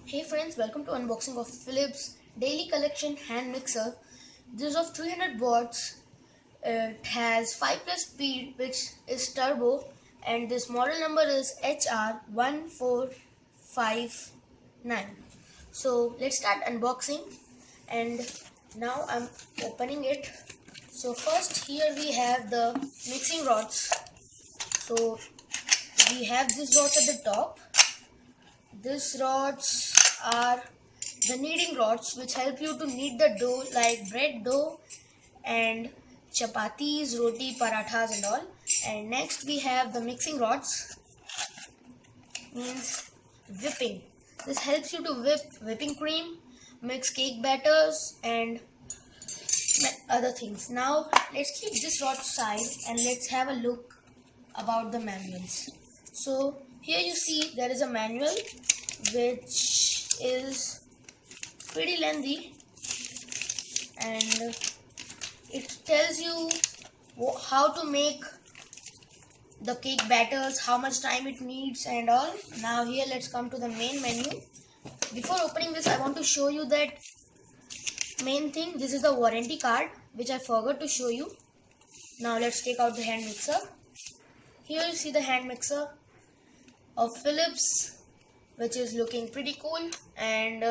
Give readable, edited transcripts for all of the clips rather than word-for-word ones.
Hey friends, welcome to unboxing of Philips Daily Collection Hand Mixer. This is of 300 watts. It has 5 plus speed which is turbo, and this model number is HR1459. So let's start unboxing, and now I'm opening it. So first here we have the mixing rods. So we have these rods at the top. These rods are the kneading rods which help you to knead the dough like bread dough and chapatis, roti, parathas and all. And next we have the mixing rods, means whipping. This helps you to whip whipping cream, mix cake batters and other things. Now let's keep this rod aside and let's have a look about the manuals. So here you see there is a manual which is pretty lengthy, and it tells you how to make the cake batters, how much time it needs and all. Now here let's come to the main menu. Before opening this, I want to show you that main thing. This is the warranty card which I forgot to show you. Now let's take out the hand mixer. Here you see the hand mixer of Philips, which is looking pretty cool. And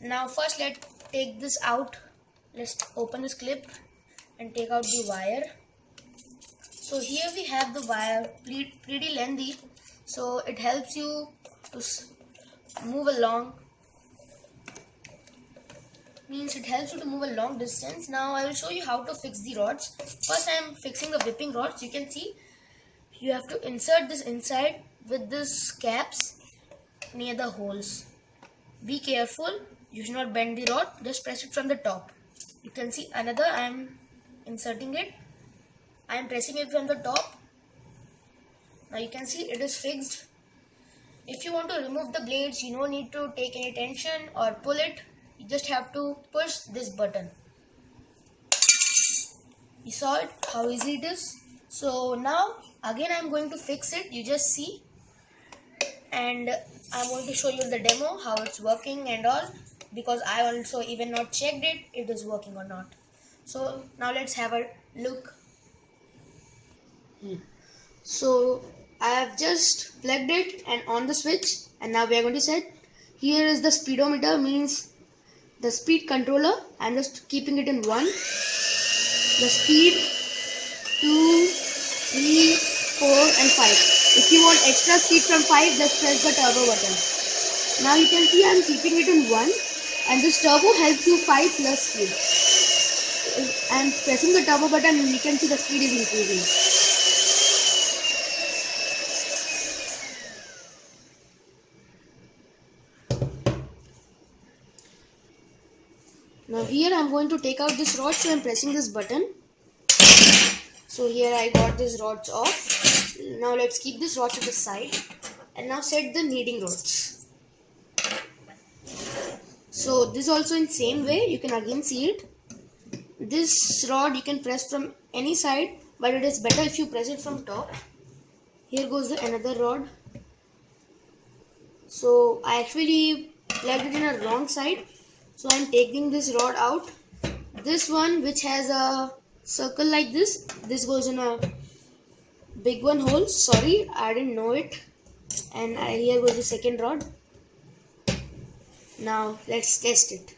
now first let's take this out. Let's open this clip and take out the wire. So here we have the wire, pretty lengthy, so it helps you to move along, means it helps you to move a long distance. Now I will show you how to fix the rods. First I am fixing the whipping rods. You can see you have to insert this inside with this caps near the holes. Be careful, you should not bend the rod, just press it from the top. You can see another, I am inserting it, I am pressing it from the top. Now you can see it is fixed. If you want to remove the blades, you don't need to take any tension or pull it, you just have to push this button. You saw it, how easy it is. So now again I am going to fix it, you just see, and I am going to show you the demo how it's working and all, because I also even not checked it is working or not. So now let's have a look. So I have just plugged it and on the switch, and now we are going to set. Here is the speedometer, means the speed controller. I am just keeping it in 1. The speed 2, 3, 4 and 5. If you want extra speed from 5, just press the turbo button. Now you can see I am keeping it in 1, and this turbo helps you 5 plus speed. I am pressing the turbo button and you can see the speed is increasing. Now here I am going to take out this rod, so I am pressing this button. So here I got these rods off. Now let's keep this rod to the side and now set the kneading rods. So this also in same way, you can again see it. This rod you can press from any side, but it is better if you press it from top. Here goes another rod. So I actually plugged it in a wrong side, so I am taking this rod out. This one which has a circle like this goes in a big one hole. Sorry, I didn't know it. And here goes the second rod. Now let's test it.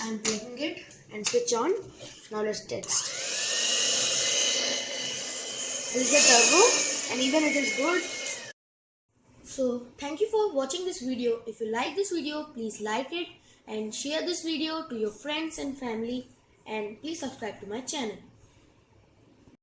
I'm plugging it and switch on. Now let's test. This is the turbo, and even it is good. So thank you for watching this video. If you like this video, please like it and share this video to your friends and family, and please subscribe to my channel.